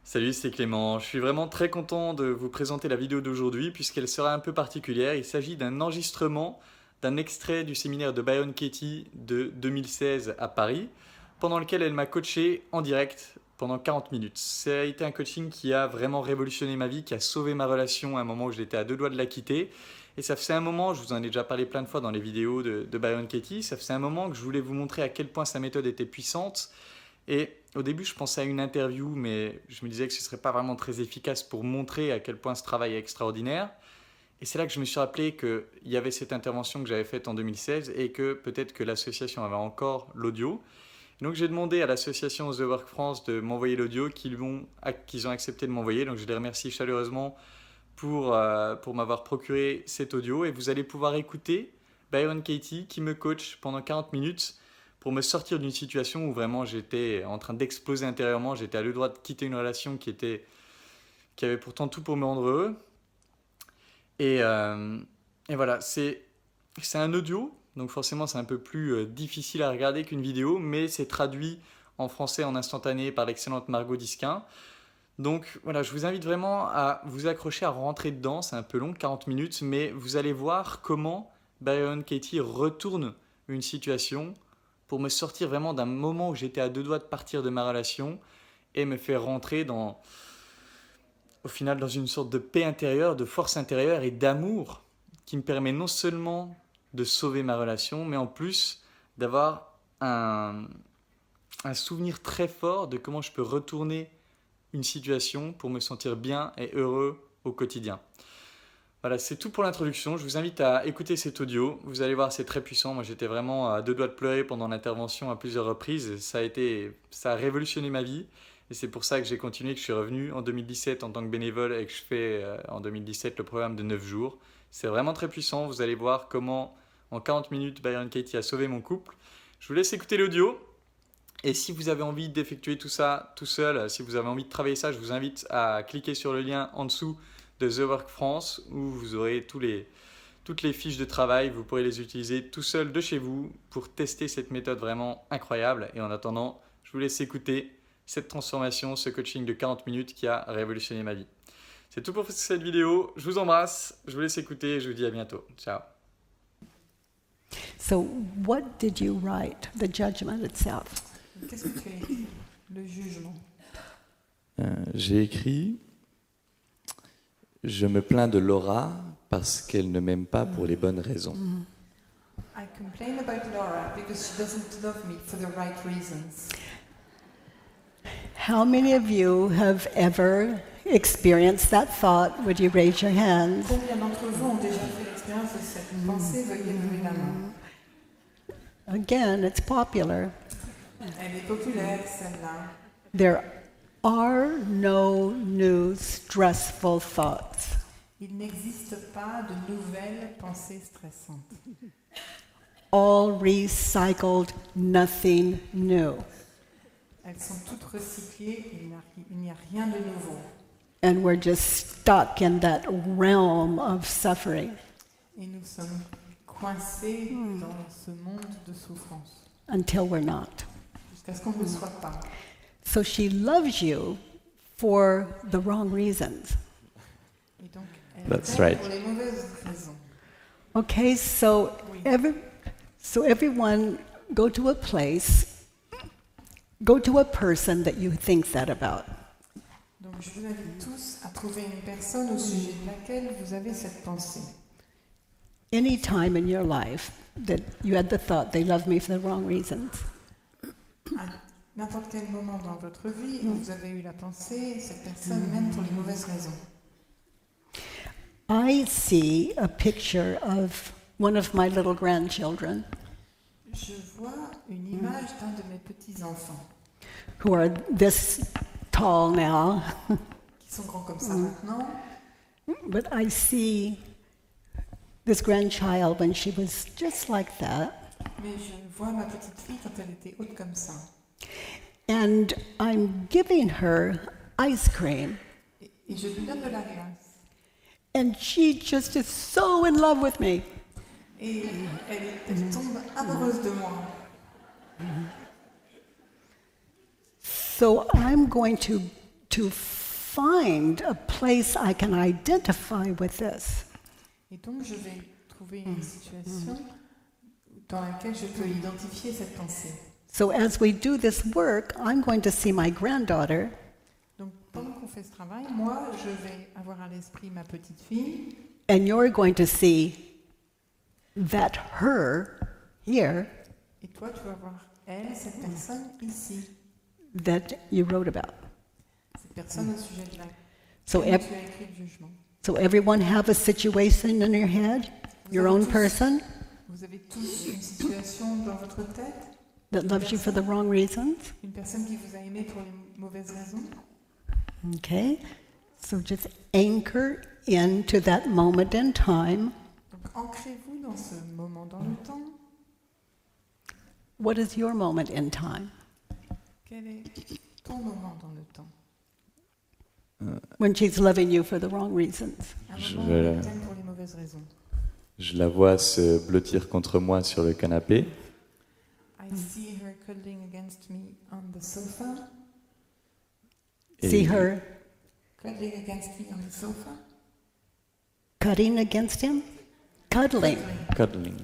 Salut, c'est Clément. Je suis vraiment très content de vous présenter la vidéo d'aujourd'hui puisqu'elle sera un peu particulière. Il s'agit d'un enregistrement d'un extrait du séminaire de Byron Katie de 2016 à Paris, pendant lequel elle m'a coaché en direct pendant 40 minutes. Ça a été un coaching qui a vraiment révolutionné ma vie, qui a sauvé ma relation à un moment où j'étais à deux doigts de la quitter. Et ça faisait un moment, je vous en ai déjà parlé plein de fois dans les vidéos de Byron Katie, ça faisait un moment que je voulais vous montrer à quel point sa méthode était puissante. Et au début, je pensais à une interview, mais je me disais que ce ne serait pas vraiment très efficace pour montrer à quel point ce travail est extraordinaire. Et c'est là que je me suis rappelé qu'il y avait cette intervention que j'avais faite en 2016 et que peut-être que l'association avait encore l'audio. Donc j'ai demandé à l'association The Work France de m'envoyer l'audio qu'ils ont accepté de m'envoyer. Donc je les remercie chaleureusement pour m'avoir procuré cet audio. Et vous allez pouvoir écouter Byron Katie qui me coach pendant 40 minutes pour me sortir d'une situation où vraiment j'étais en train d'exploser intérieurement. J'étais à deux doigts de quitter une relation qui avait pourtant tout pour me rendre heureux. Et, euh, et voilà, c'est un audio, donc forcément c'est un peu plus difficile à regarder qu'une vidéo, mais c'est traduit en français en instantané par l'excellente Margot Disquin. Donc voilà, je vous invite vraiment à vous accrocher, à rentrer dedans. C'est un peu long, 40 minutes, mais vous allez voir comment Byron Katie retourne une situation pour me sortir vraiment d'un moment où j'étais à deux doigts de partir de ma relation et me faire rentrer au final dans une sorte de paix intérieure, de force intérieure et d'amour qui me permet non seulement de sauver ma relation, mais en plus d'avoir un souvenir très fort de comment je peux retourner une situation pour me sentir bien et heureux au quotidien. Voilà, c'est tout pour l'introduction. Je vous invite à écouter cet audio. Vous allez voir, c'est très puissant. Moi, j'étais vraiment à deux doigts de pleurer pendant l'intervention à plusieurs reprises. Ça a révolutionné ma vie. Et c'est pour ça que j'ai continué, que je suis revenu en 2017 en tant que bénévole et que je fais en 2017 le programme de 9 jours. C'est vraiment très puissant. Vous allez voir comment, en 40 minutes, Byron Katie a sauvé mon couple. Je vous laisse écouter l'audio. Et si vous avez envie d'effectuer tout ça tout seul, si vous avez envie de travailler ça, je vous invite à cliquer sur le lien en dessous de The Work France où vous aurez toutes les fiches de travail. Vous pourrez les utiliser tout seul de chez vous pour tester cette méthode vraiment incroyable. Et en attendant, je vous laisse écouter cette transformation, ce coaching de 40 minutes qui a révolutionné ma vie. C'est tout pour cette vidéo. Je vous embrasse, je vous laisse écouter et je vous dis à bientôt. Ciao. So, what did you write? The judgment itself. Qu'est-ce que tu as écrit? Le jugement. J'ai écrit « Je me plains de Laura parce qu'elle ne m'aime pas pour les bonnes raisons. I complain about Laura because she doesn't love me for the right reasons. How many of you have ever experienced that thought? Would you raise your hands? Combien d'entre vous ont déjà fait l'expérience de cette pensée? Veuillez lever la main. Again, it's popular. Elle est populaire, celle-là. There are no new stressful thoughts. Il n'existe pas de nouvelles pensées stressantes. All recycled, nothing new. Elles sont toutes recyclées, il n'y a rien de nouveau. And we're just stuck in that realm of suffering Et nous sommes coincés dans ce monde de souffrance, until we're not. jusqu'à ce qu'on ne le soit pas. So she loves you for the wrong reasons. Et donc, elle That's t'aime right. pour les mauvaises raisons. Okay, so everyone go to a person that you think that about. Donc je vous invite tous à trouver une personne au sujet de laquelle vous avez cette pensée. Any time in your life that you had the thought, they love me for the wrong reasons. À n'importe quel moment dans votre vie où vous avez eu la pensée, cette personne m'aime pour les mauvaises raisons. I see a picture of one of my little grandchildren Je vois une image d'un de mes petits-enfants who are this tall now, qui sont grands comme ça maintenant, but I see this grandchild when she was just like that. mais je vois ma petite fille quand elle était haute comme ça. And I'm giving her ice cream. Et je lui donne de la glace. And she just is so in love with me. Et elle tombe amoureuse de moi. So I'm going to to find a place I can identify with this. Et donc, je vais trouver une situation dans laquelle je peux identifier cette pensée. So as we do this work, I'm going to see my granddaughter, Donc, pendant qu'on fait ce travail, moi, je vais avoir à l'esprit ma petite fille, and you're going to see that her here et toi, tu vas voir elle, cette personne ici, that you wrote about. cette personne au sujet de So, laquelle ev- tu as écrit le jugement. so everyone have a situation in your head, your own person, Vous avez tous une situation dans votre tête, that loves you for the wrong reasons. une personne qui vous a aimé pour les mauvaises raisons. Okay? So just anchor into that moment in time. Donc, ancrez-vous dans ce moment dans le temps. What is your moment in time? Quel est ton moment dans le temps? When she's loving you for the wrong reasons. Un Je moment où vais- elle t'aime pour les mauvaises raisons. Je la vois se blottir contre moi sur le canapé. I see her cuddling against me on the sofa. Et See her Cuddling against me on the sofa. cutting against him? Cuddling. Cuddling.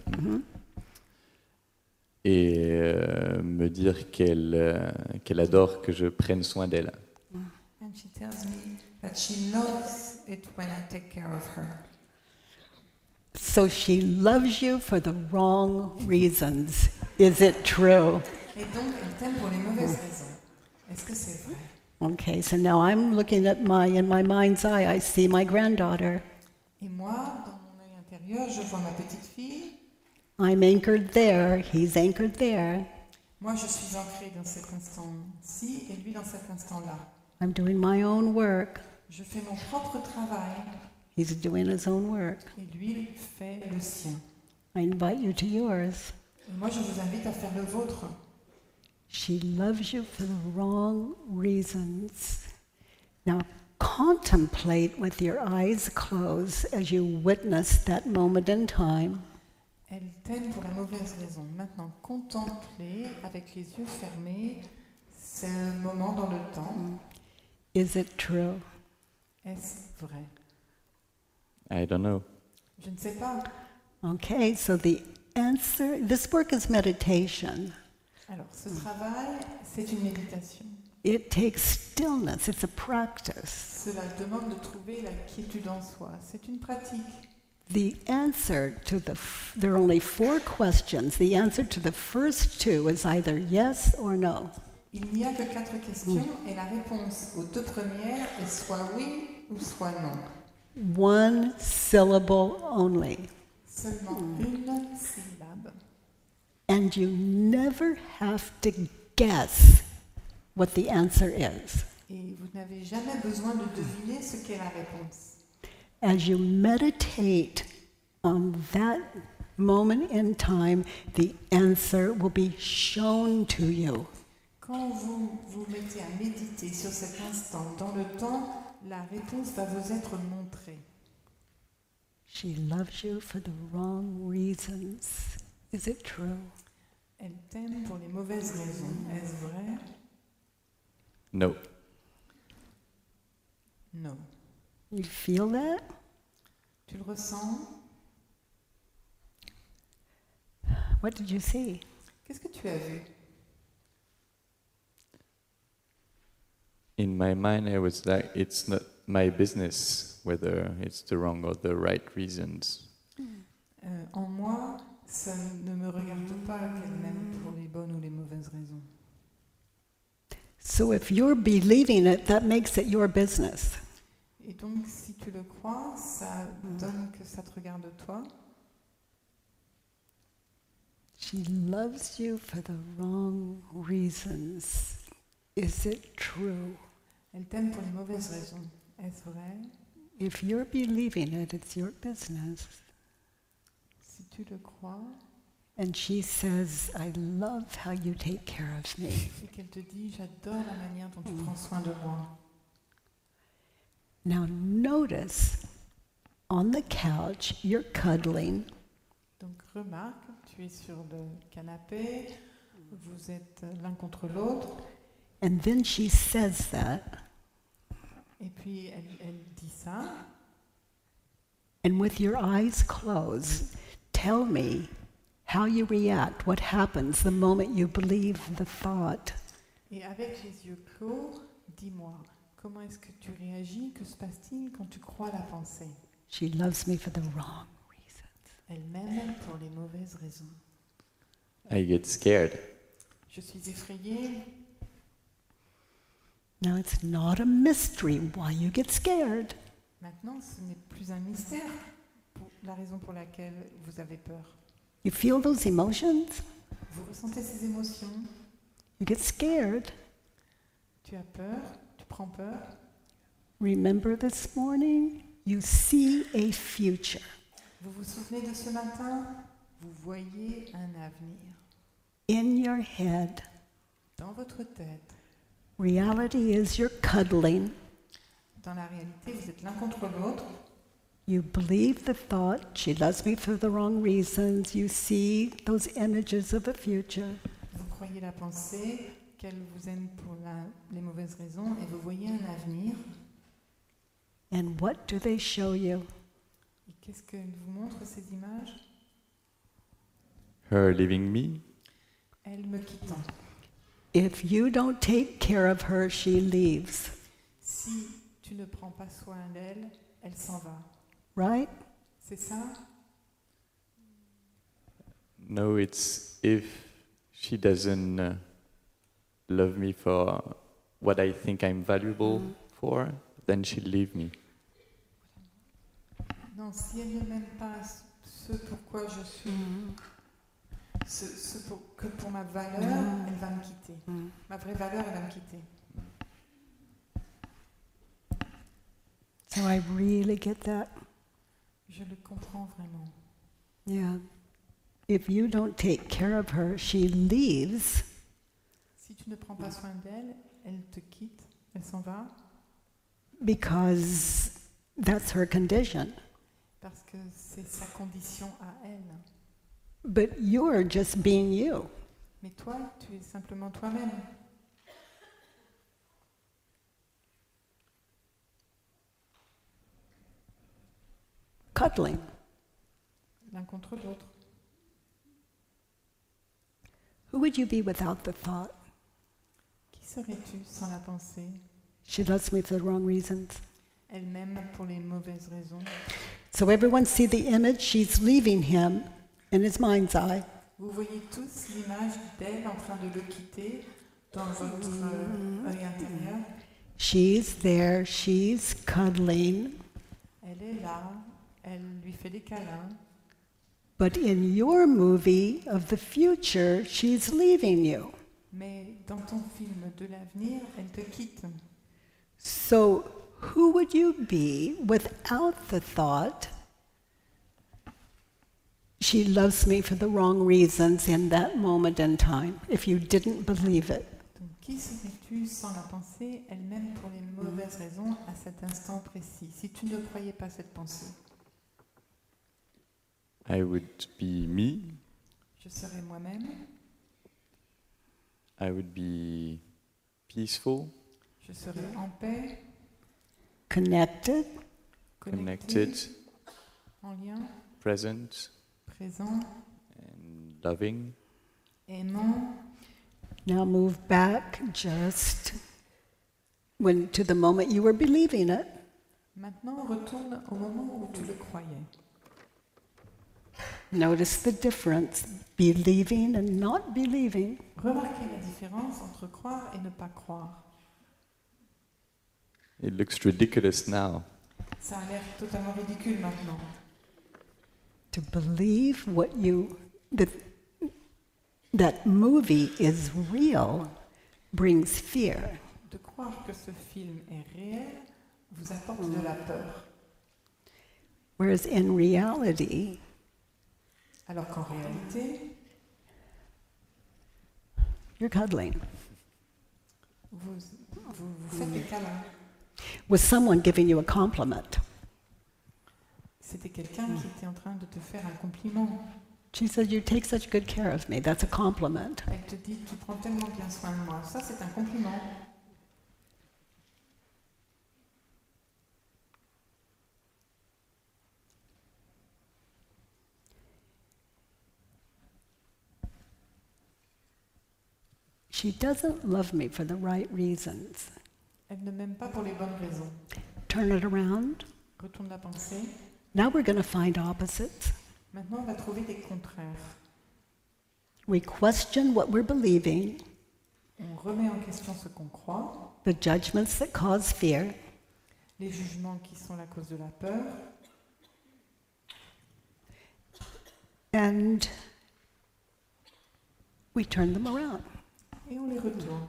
Et me dire qu'elle adore que je prenne soin d'elle. And she tells me that she loves it when I take care of her. So she loves you for the wrong reasons. Is it true? Et donc, elle t'aime pour les mauvaises raisons. Est-ce que c'est vrai? Okay, so now I'm looking at in my mind's eye, I see my granddaughter. Et moi, dans mon œil intérieur, je vois ma petite fille. I'm anchored there, he's anchored there. Moi, je suis ancrée dans cet instant-ci et lui dans cet instant-là. I'm doing my own work. Je fais mon propre travail He's doing his own work. et lui fait le sien. I invite you to yours. Et moi, je vous invite à faire le vôtre. She loves you for the wrong reasons. Now, contemplate with your eyes closed as you witness that moment in time. Elle t'aime pour la mauvaise raison. Maintenant, contemplez avec les yeux fermés ce moment dans le temps. Is it true? Est-ce vrai? I don't know. Je ne sais pas. Okay, so the answer, this work is meditation. Alors, ce travail, c'est une méditation. It takes stillness, it's a practice. Cela demande de trouver la quiétude en soi. C'est une pratique. The answer to there are only 4 questions. The answer to the first 2 is either yes or no. Il n'y a que 4 questions et la réponse aux 2 premières est soit oui ou soit non. 1 syllable only. Seulement une syllabe. And you never have to guess what the answer is. Et vous n'avez jamais besoin de deviner ce qu'est la réponse. As you meditate on that moment in time, the answer will be shown to you. Quand vous vous mettez à méditer sur cet instant dans le temps, la réponse va vous être montrée. She loves you for the wrong reasons. Is it true? Elle t'aime pour les mauvaises raisons. Est-ce vrai? No. Non. You feel that? Tu le ressens? What did you see? Qu'est-ce que tu as vu? In my mind, I was like, it's not my business whether it's the wrong or the right reasons. En moi, ça ne me regarde pas qu'elle m'aime pour les bonnes ou les mauvaises raisons. So if you're believing it, that makes it your business. Et donc, si tu le crois, ça donne que ça te regarde toi. She loves you for the wrong reasons. Is it true? Elle t'aime pour les mauvaises raisons. Est-ce vrai? If you're believing it, it's your business. Si tu le crois, And she says, I love how you take care of me. et qu'elle te dit, j'adore la manière dont tu prends soin de moi. Now notice, on the couch, you're cuddling. Donc remarque, tu es sur le canapé, vous êtes l'un contre l'autre, And then she says that. puis elle dit ça. And with your eyes closed, tell me how you react, what happens the moment you believe the thought. Et avec les yeux clos, dis-moi, comment est-ce que tu réagis? Que se passe-t-il quand tu crois la pensée? She loves me for the wrong reasons. Elle m'aime pour les mauvaises raisons. I get scared. Je suis effrayée. Now, it's not a mystery why you get scared. Maintenant, ce n'est plus un mystère pour la raison pour laquelle vous avez peur. You feel those emotions, Vous ressentez ces émotions, you get scared. tu as peur, tu prends peur. Remember this morning, you see a future. Vous vous souvenez de ce matin? Vous voyez un avenir. In your head, Dans votre tête, reality is you're cuddling. dans la réalité, vous êtes l'un contre l'autre. You believe the thought, she loves me for the wrong reasons. You see those images of a future. Vous croyez la pensée, qu'elle vous aime pour les mauvaises raisons, et vous voyez un avenir. And what do they show you? Et qu'est-ce qu'elle vous montre, ces images? Her leaving me. Elle me quittant. If you don't take care of her, she leaves. Si tu ne prends pas soin d'elle, elle s'en va. Right? C'est ça? No, it's if she doesn't love me for what I think I'm valuable for, then she'll leave me. Non, si elle ne m'aime pas ce pourquoi je suis, que pour ma valeur, elle va me quitter. Ma vraie valeur, elle va me quitter. So I really get that. Je le comprends vraiment. Yeah. If you don't take care of her, she leaves. Si tu ne prends pas soin d'elle, elle te quitte, elle s'en va, Because that's her condition. parce que c'est sa condition à elle. But you're just being you. Mais toi, tu es simplement toi-même. Cuddling. L'un contre l'autre. Who would you be without the thought? Qui serais-tu sans la pensée? She loves me for the wrong reasons. Elle m'aime pour les mauvaises raisons. So everyone see the image? She's leaving him in his mind's eye. Vous voyez tous l'image d'elle en train de le quitter dans votre œil intérieur. She's there, she's cuddling. Elle est là, elle lui fait des câlins. But in your movie of the future, she's leaving you. Mais dans ton film de l'avenir, elle te quitte. So who would you be without the thought, she loves me for the wrong reasons in that moment in time, if you didn't believe it? Donc, qui serais-tu sans la pensée? Elle m'aime pour les mauvaises raisons à cet instant précis. Si tu ne croyais pas cette pensée, I would be me. je serais moi-même, I would be peaceful, je serais en paix, Connected, connecté, connected, en lien, present, présent, and loving. aimant. now move back just to the moment you were believing it. Maintenant, retourne au moment où tu le croyais. Notice the difference, believing and not believing. Remarquez la différence entre croire et ne pas croire. It looks ridiculous now. Ça a l'air totalement ridicule maintenant. To believe that movie is real brings fear. De croire que ce film est réel vous apporte de la peur. Whereas in reality, Alors qu'en réalité, you're cuddling vous faites des câlins. with someone giving you a compliment. C'était quelqu'un qui était en train de te faire un compliment. She said, "You take such good care of me." That's a compliment. Elle te dit, tu prends tellement bien soin de moi. Ça, c'est un compliment. She doesn't love me for the right reasons. Elle ne m'aime pas pour les bonnes raisons. Turn it around. Retourne la pensée. Now we're going to find opposites. Maintenant, on va trouver des contraires. We question what we're believing, On remet en question ce qu'on croit, the judgments that cause fear, les jugements qui sont la cause de la peur, and we turn them around. et on les retourne.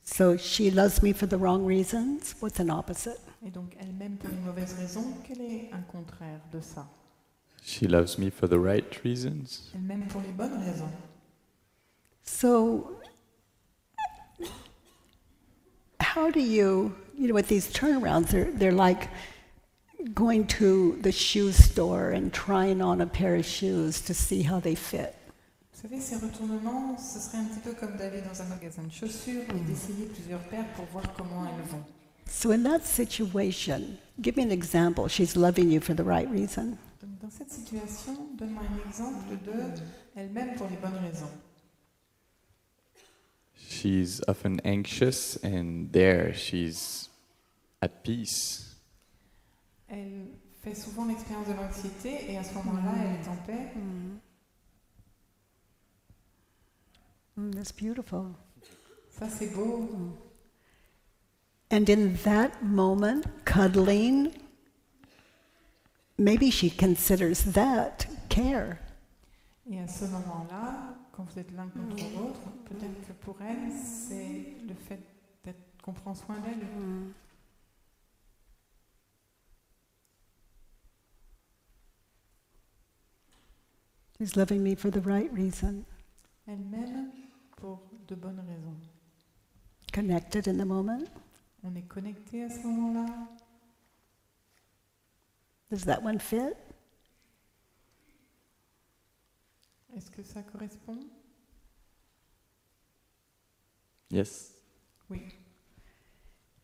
So she loves me for the wrong reasons. What's an opposite? Et donc, elle m'aime pour une mauvaise raison. Quel est un contraire de ça? She loves me for the right reasons. Elle m'aime pour les bonnes raisons. So how do you with these turnarounds, they're like going to the shoe store and trying on a pair of shoes to see how they fit. Vous savez, ces retournements, ce serait un petit peu comme d'aller dans un magasin de chaussures et d'essayer plusieurs paires pour voir comment elles vont. So in that situation, give me an example. She's loving you for the right reason. Donc, dans cette situation, donne-moi un exemple de elle m'aime pour les bonnes raisons. She's often anxious, and there she's at peace. Elle fait souvent l'expérience de l'anxiété et à ce moment-là, elle est en paix. That's beautiful. Ça, c'est beau. And in that moment, cuddling, maybe she considers that care. Et à ce moment-là, quand vous êtes l'un contre l'autre, peut-être que pour elle, c'est le fait qu'on prend soin d'elle. She's loving me for the right reason. Elle m'aime pour de bonnes raisons. Connected in the moment. On est connecté à ce moment-là. Does that one fit? Est-ce que ça correspond? Yes. Oui.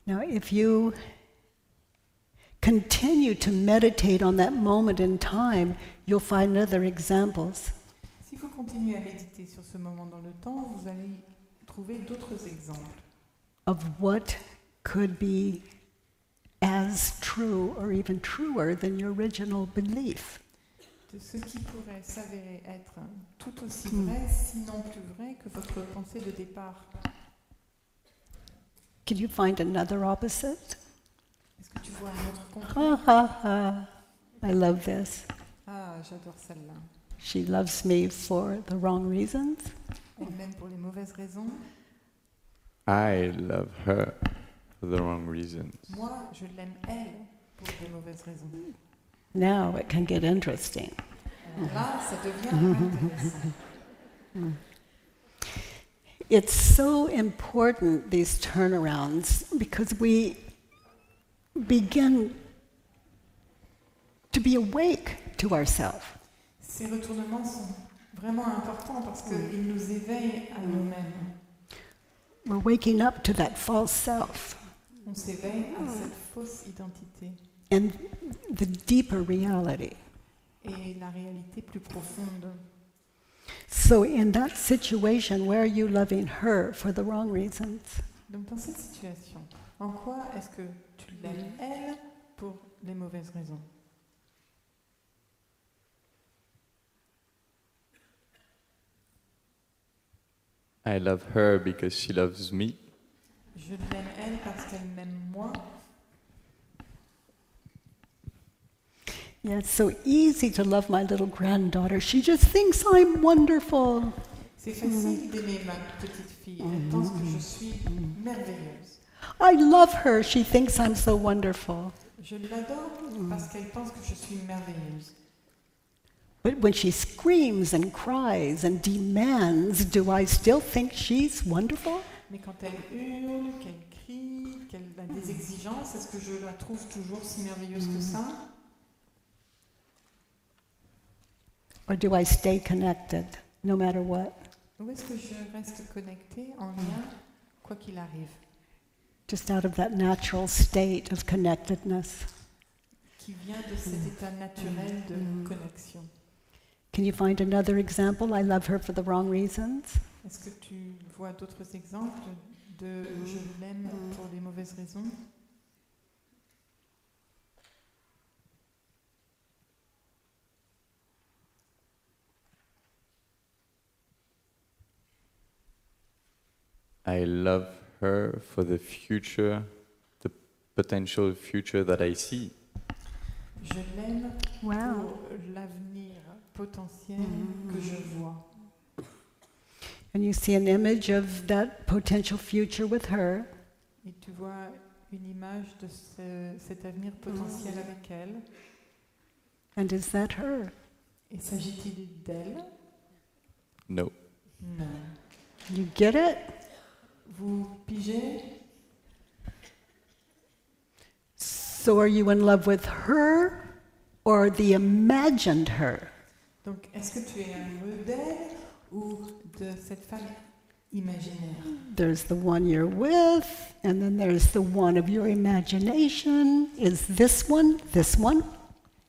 Now, if you continue to meditate on that moment in time, you'll find other examples. Si vous continuez à méditer sur ce moment dans le temps, vous allez trouver d'autres exemples Of what could be as true or even truer than your original belief. de ce qui pourrait s'avérer être tout aussi vrai, sinon plus vrai, que votre pensée de départ. Can you find another opposite? Est-ce que tu vois un autre contraire? Ha ha ha. I love this. Ah, j'adore celle-là. She loves me for the wrong reasons. Elle m'aime pour les mauvaises raisons. I love her for the wrong reasons. Moi, je l'aime elle pour des mauvaises raisons. Now it can get interesting. Alors là, ça devient intéressant. It's so important, these turnarounds, because we begin to be awake to ourselves. Ces retournements sont vraiment importants parce qu'ils nous éveillent à nous-mêmes. We're waking up to that false self On s'éveille à cette fausse identité and the deeper reality. et la réalité plus profonde. So in that situation, where are you loving her for the wrong reasons? Donc dans cette situation, en quoi est-ce que tu l'aimes elle pour les mauvaises raisons? I love her because she loves me. Je l'aime elle parce qu'elle m'aime moi. Yeah, it's so easy to love my little granddaughter. She just thinks I'm wonderful. C'est facile d'aimer ma petite fille. Elle pense que je suis merveilleuse. I love her. She thinks I'm so wonderful. Je l'adore parce qu'elle pense que je suis merveilleuse. But when she screams and cries and demands, do I still think she's wonderful? Mais quand elle hurle, qu'elle crie, qu'elle a des exigences, est-ce que je la trouve toujours si merveilleuse que ça? Or do I stay connected no matter what? Ou est-ce que je reste connectée en lien, quoi qu'il arrive, Just out of that natural state of connectedness. qui vient de cet état naturel de connexion? Can you find another example? I love her for the wrong reasons. Est-ce que tu vois d'autres exemples de je l'aime pour les mauvaises raisons? I love her for the future, the potential future that I see. Je l'aime Wow. pour l'avenir potentiel que je vois. And you see an image of that potential future with her. Et tu vois une image de cet avenir potentiel avec elle. And is that her? Et s'agit-il d'elle? No. Non. You get it? Vous pigez? So are you in love with her or the imagined her? Donc, est-ce que tu es amoureux d'elle ou de cette femme imaginaire? There's the one you're with, and then there's the one of your imagination. Is this one?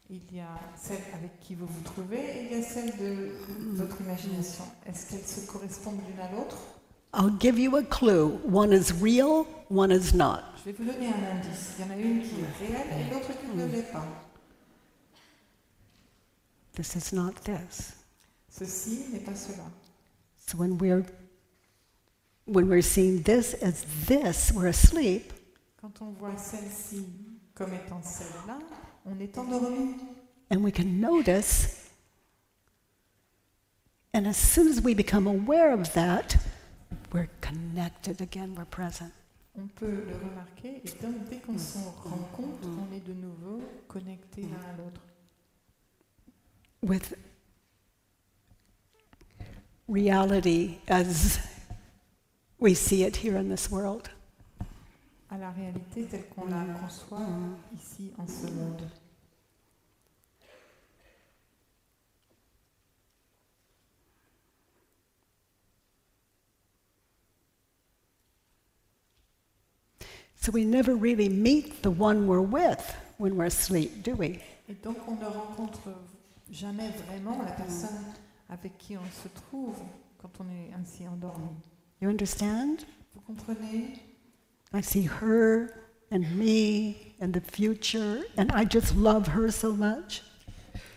Il y a celle avec qui vous vous trouvez et il y a celle de votre imagination. Est-ce qu'elles se correspondent l'une à l'autre? I'll give you a clue. One is real, one is not. Je vais vous donner un indice. Il y en a une qui est réelle et l'autre qui ne l'est pas. This is not this. Ceci n'est pas cela. So when we're seeing this as this, we're asleep. Quand on voit celle-ci comme étant celle-là, on est endormi. And we can notice, and as soon as we become aware of that, we're connected again, we're present. On peut le remarquer et donc, dès qu'on s'en rend compte, on est de nouveau connectés l'un à l'autre. With reality as we see it here in this world. À la réalité telle qu'on la conçoit ici en ce monde. So we never really meet the one we're with when we're asleep, do we? Et donc on ne rencontre jamais vraiment la personne avec qui on se trouve quand on est ainsi endormi. You understand? Vous comprenez? I see her and me and the future, and I just love her so much.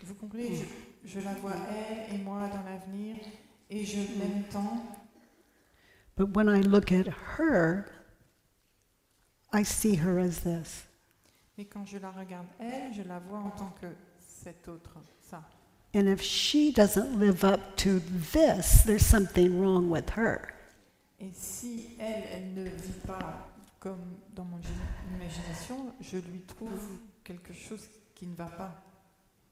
Vous comprenez? Je la vois elle et moi dans l'avenir et je l'aime tant. But when I look at her, I see her as this. Mais quand je la regarde elle, je la vois en tant que cet autre, ça. And if she doesn't live up to this, there's something wrong with her. Et si elle ne vit pas comme dans mon imagination, je lui trouve quelque chose qui ne va pas.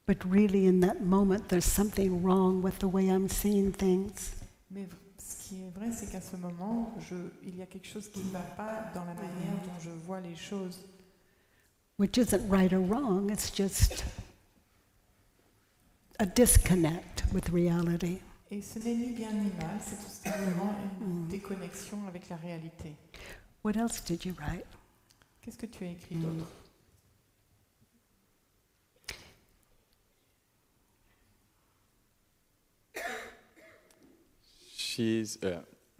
But really, in that moment, there's something wrong with the way I'm seeing things. Mais ce qui est vrai, c'est qu'à ce moment, il y a quelque chose qui ne va pas dans la manière dont je vois les choses. Which isn't right or wrong, it's just a disconnect with reality. Et ce n'est ni bien ni mal, c'est tout simplement une déconnexion avec la réalité. What else did you write? Qu'est-ce que tu as écrit d'autre?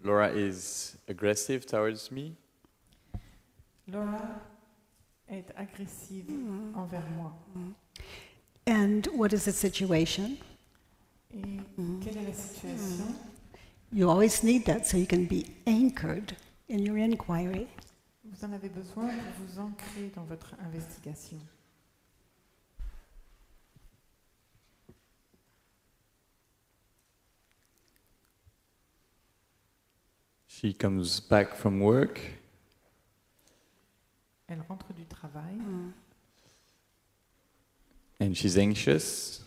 Laura is aggressive towards me. Laura est agressive envers moi. And what is the situation? Et quelle est la situation? You always need that so you can be anchored in your inquiry. Vous en avez besoin pour vous ancrer dans votre investigation. She comes back from work. Elle rentre du travail. And she's anxious.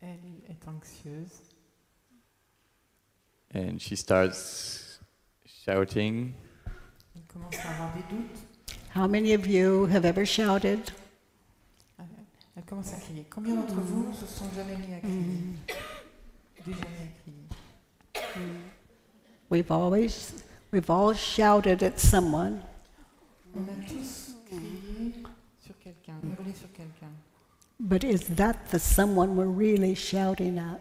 Elle est anxieuse. And she starts shouting. Elle commence à avoir des doutes. How many of you have ever shouted? Elle commence à crier. Combien d'entre vous ne se sont jamais mis à crier? Déjà mis à crier. We've all shouted at someone. On a tous crié sur quelqu'un, hurlé sur quelqu'un. But is that the someone we're really shouting at?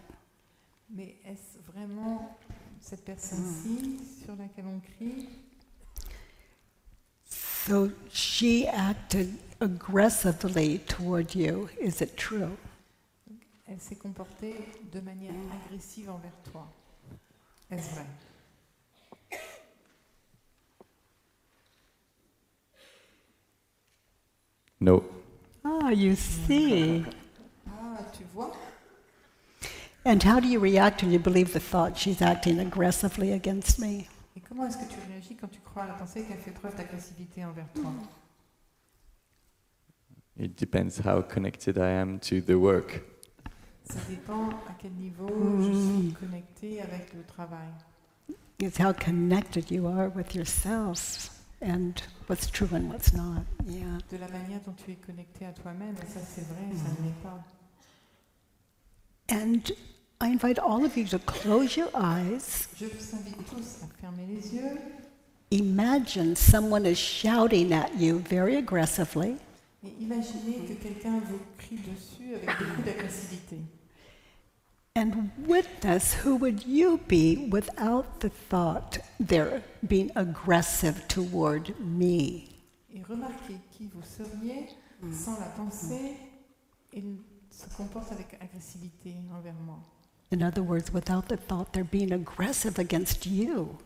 Mais est-ce vraiment cette personne-ci sur laquelle on crie, So she acted aggressively toward you. Is it true? elle s'est comportée de manière agressive envers toi. Est-ce vrai? No. Ah, you see. Ah, tu vois? And how do you react when you believe the thought she's acting aggressively against me? Et comment est-ce que tu réagis quand tu crois à la pensée qu'elle fait preuve d'agressivité envers toi? It depends how connected I am to the work. Ça dépend à quel niveau je suis connectée avec le travail. It's how connected you are with yourself and what's true and what's not. Yeah. De la manière dont tu es connecté à toi-même, et ça c'est vrai, ça ne l'est pas. And I invite all of you to close your eyes. Je vous invite tous à fermer les yeux. Imagine someone is shouting at you very aggressively. Et imaginez que quelqu'un vous crie dessus avec beaucoup d'agressivité. And witness who would you be without the thought they're being aggressive toward me. Et remarquez qui vous seriez sans la pensée et se comporte avec agressivité envers moi. In other words, without the thought they're being aggressive against you.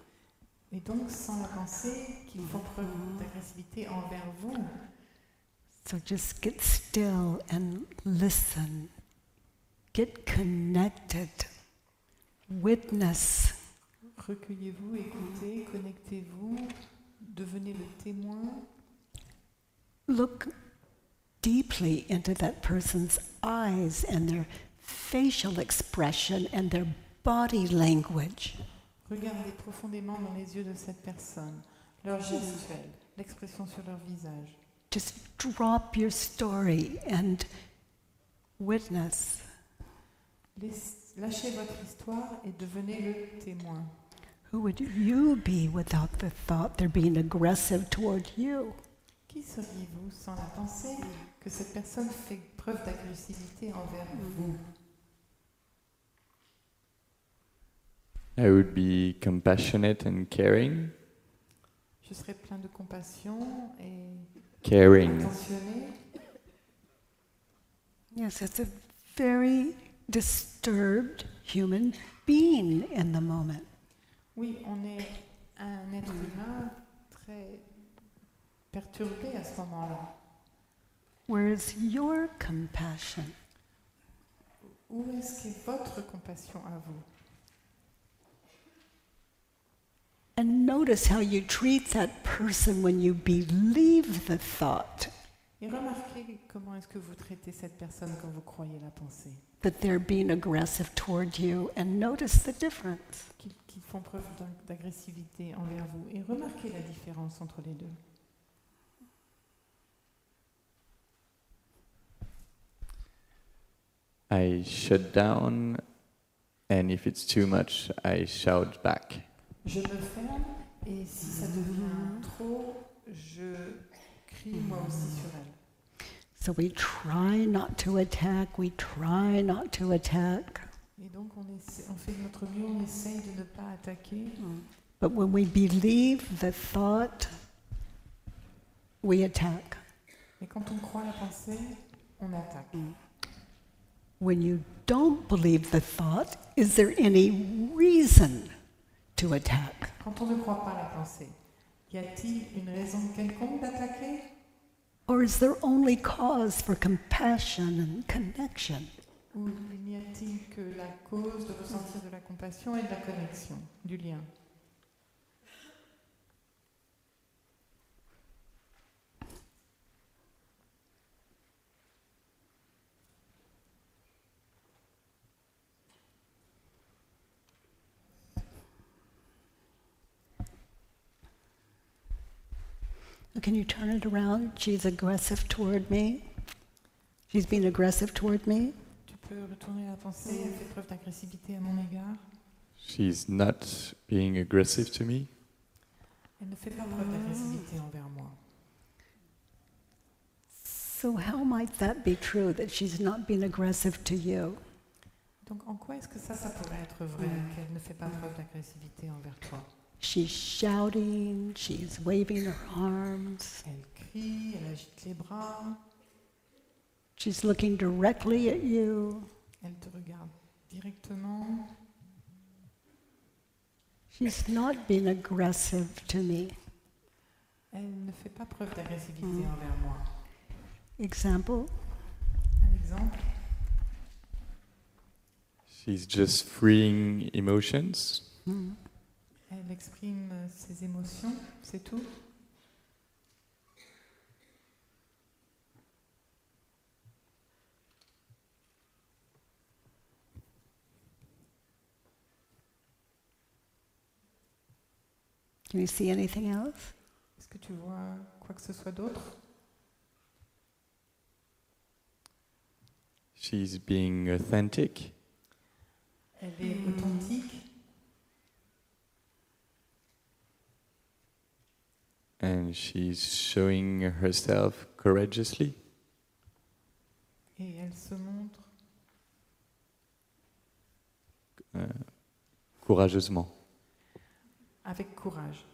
Et donc sans la pensée qu'ils font preuve d'agressivité envers vous. So just get still and listen. Get connected. Witness. Recueillez-vous, écoutez, connectez-vous, devenez le témoin. Look deeply into that person's eyes and their facial expression and their body language. Regardez profondément dans les yeux de cette personne, leur gestuelle, l'expression sur leur visage. Just drop your story and witness. Lâchez votre histoire et devenez le témoin. Who would you be without the thought they're being aggressive toward you? Qui seriez-vous sans la pensée que cette personne fait preuve d'agressivité envers vous? I would be compassionate and caring. Je serais plein de compassion et Caring. attentionné. Yes, it's a very disturbed human being in the moment. Oui, on est un être humain très perturbé à ce moment-là. Where is your compassion? Où est-ce qu'est votre compassion à vous? And notice how you treat that person when you believe the thought Et remarquez comment est-ce que vous traitez cette personne quand vous croyez la pensée, that they're being aggressive toward you, and notice the difference. qu'ils font preuve d'agressivité envers vous. Et remarquez la différence entre les deux. I shut down, and if it's too much, I shout back. Je me ferme et si ça devient trop, je crie moi aussi sur elle. So we try not to attack, we try not to attack. Et donc on fait de notre mieux, on essaye de ne pas attaquer. But when we believe the thought, we attack. Mais quand on croit la pensée, on attaque. When you don't believe the thought, is there any reason to attack? Quand on ne croit pas la pensée, y a-t-il une raison quelconque d'attaquer? Or is there only cause for compassion and connection? Ou n'y a-t-il que la cause de ressentir de la compassion et de la connexion, du lien? Can you turn it around? She's aggressive toward me. She's being aggressive toward me. Tu peux retourner la pensée, elle fait preuve d'agressivité à mon égard. She's not being aggressive to me. Elle ne fait pas preuve d'agressivité envers moi. So how might that be true, that she's not being aggressive to you? Donc, en quoi est-ce que ça pourrait être vrai, qu'elle ne fait pas preuve d'agressivité envers toi? She's shouting, she's waving her arms, Elle crie, elle agite les bras, she's looking directly at you. elle te regarde directement. She's not being aggressive to me. Elle ne fait pas preuve d'agressivité envers moi. Example, Un exemple, She's just freeing emotions. elle exprime ses émotions, c'est tout. can you see anything else? Est-ce que tu vois quoi que ce soit d'autre? She's being authentic. Elle est authentique And she's showing herself courageously. et elle se montre Courageusement. avec courage.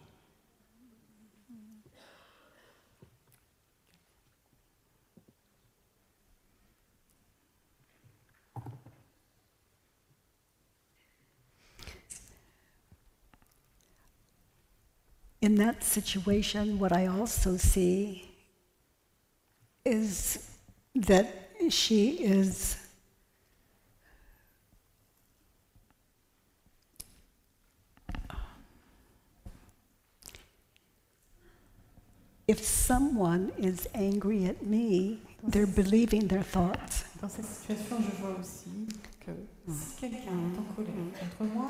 In that situation, what I also see is that she is if someone is angry at me, they're believing their thoughts. Dans cette situation, je vois aussi que si quelqu'un est en colère contre moi,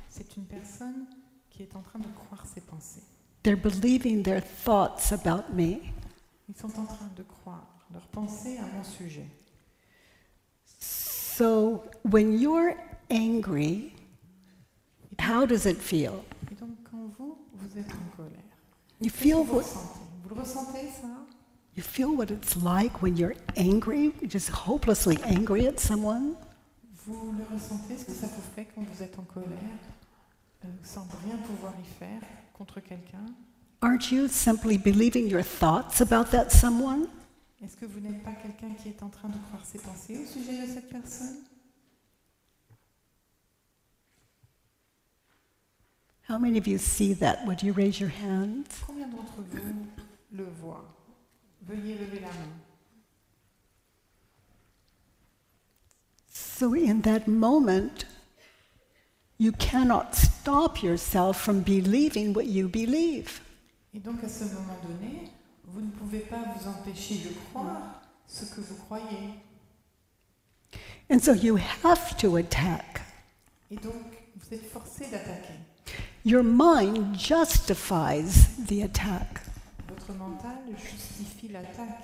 c'est une personne qui est en train de croire ses pensées. They're believing their thoughts about me. Ils sont en train de croire leurs pensées à mon sujet. So when you're angry, how does it feel? Et donc, quand vous êtes en colère, You qu'est-ce que feel vous what, ressentez? Vous le ressentez, ça? you feel what it's like when you're angry, just hopelessly angry at someone? Vous le ressentez, ce que ça vous fait quand vous êtes en colère, sans rien pouvoir y faire contre quelqu'un? Aren't you simply believing your thoughts about that someone? Est-ce que vous n'êtes pas quelqu'un qui est en train de croire ses pensées au sujet de cette personne? How many of you see that? Would you raise your hands? Combien d'entre vous le voient? Veuillez lever la main. So in that moment, you cannot stop yourself from believing what you believe. Et donc à ce moment donné, vous ne pouvez pas vous empêcher de croire ce que vous croyez. And so you have to attack. Et donc vous êtes forcé d'attaquer. Your mind justifies the attack. Votre mental justifie l'attaque.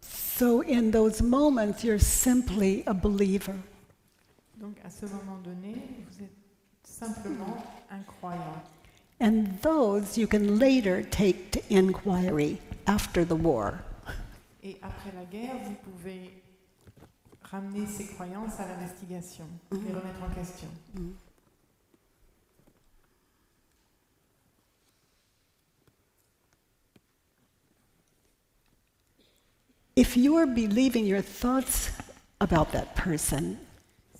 So in those moments, you're simply a believer. Donc à ce moment donné, vous êtes simplement un croyant. And those you can later take to inquiry after the war. Et après la guerre, vous pouvez ramener ces croyances à l'investigation, les remettre en question. If you are believing your thoughts about that person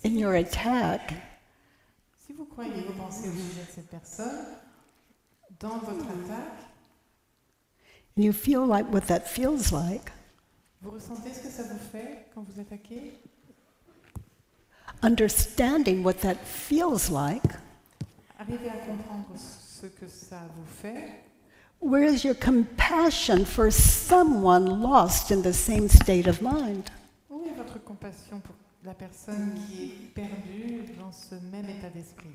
in your attack, Si vous croyez vos pensées au sujet de cette personne, dans votre attaque, and you feel like what that feels like, vous ressentez ce que ça vous fait quand vous attaquez? understanding what that feels like, Arrivez à comprendre ce que ça vous fait. where is your compassion for someone lost in the same state of mind? Où est votre compassion pour la personne qui est perdue dans ce même état d'esprit?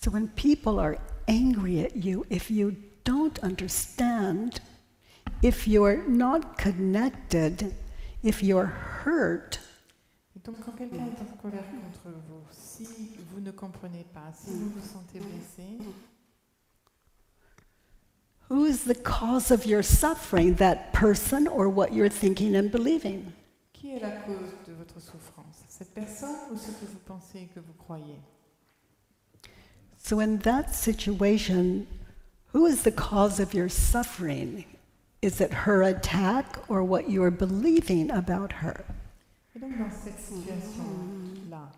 So when people are angry at you, if you don't understand, if you're not connected, if you're hurt, Et Donc quand quelqu'un est en colère contre vous, si vous ne comprenez pas, si vous vous sentez blessé, who is the cause of your suffering, that person or what you're thinking and believing? qui est la cause de votre souffrance? Cette personne ou ce que vous pensez et que vous croyez? So in that situation, who is the cause of your suffering? Is it her attack or what you're believing about her? Et donc dans cette situation-là,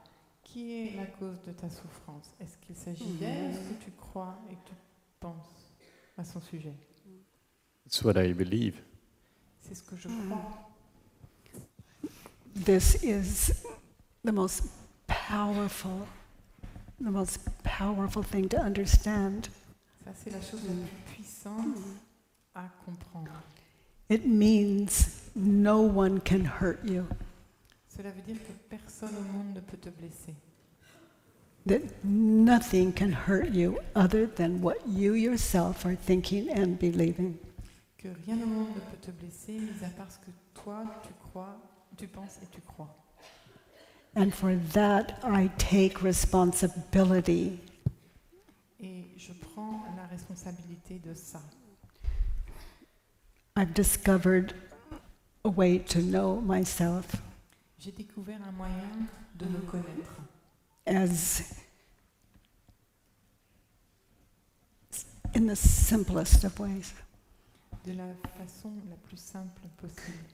qui est la cause de ta souffrance? Est-ce qu'il s'agit d'elle ou est-ce que tu crois et que tu penses à son sujet? It's what I believe. C'est ce que je crois. This is the most powerful thing to understand. Ça, c'est la chose la plus puissante à comprendre. It means no one can hurt you, Cela veut dire que personne au monde ne peut te blesser. that nothing can hurt you other than what you yourself are thinking and believing. Que rien au monde ne peut te blesser, mis à part ce que toi, tu crois, tu penses et tu crois. And for that, I take responsibility. Et je prends la responsabilité de ça. I've discovered a way to know myself J'ai découvert un moyen de me connaître as in the simplest of ways. de la façon la plus simple possible.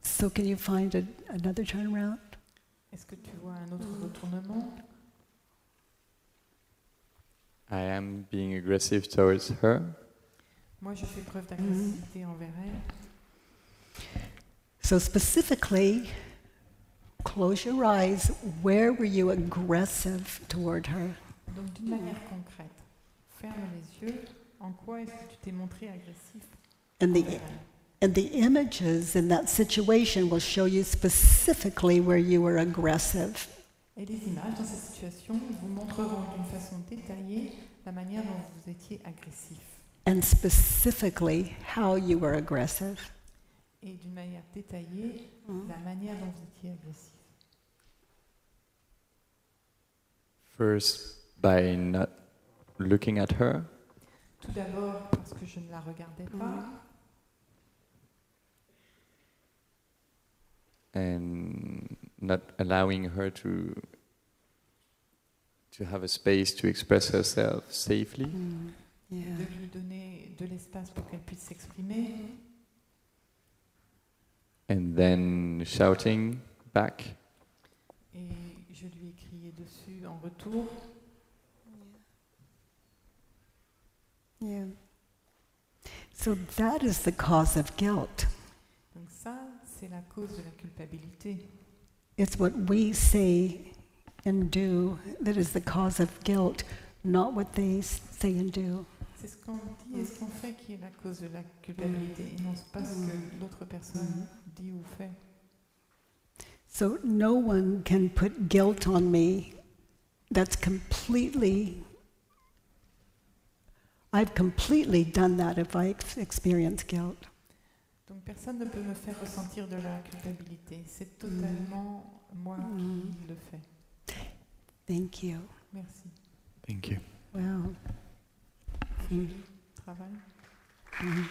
So can you find another turnaround? Est-ce que tu vois un autre retournement? I am being aggressive towards her. Moi, je fais preuve d'agressivité envers elle. So specifically, close your eyes. Where were you aggressive toward her? Donc, d'une manière concrète, ferme les yeux. En quoi est-ce que tu t'es montré agressif And envers the, elle? and the images in that situation will show you specifically where you were aggressive. Et les images dans cette situation vous montreront d'une façon détaillée la manière dont vous étiez agressif. And specifically how you were aggressive. Et d'une manière détaillée la manière dont vous étiez agressif. First, by not looking at her, Tout d'abord parce que je ne la regardais pas and not allowing her to have a space to express herself safely. de lui donner de l'espace pour qu'elle puisse s'exprimer And then shouting back. et je lui ai crié dessus en retour. Yeah. So that is the cause of guilt. Donc ça, c'est la cause de la culpabilité. It's what we say and do that is the cause of guilt, not what they say and do. C'est ce qu'on dit et ce qu'on fait qui est la cause de la culpabilité et non pas ce que l'autre personne dit ou fait. So no one can put guilt on me. That's completely, I've completely done that if I experience guilt. Donc personne ne peut me faire ressentir de la culpabilité. C'est totalement moi qui le fais. Thank you. Merci. Thank you. Wow. Travail. Mhm.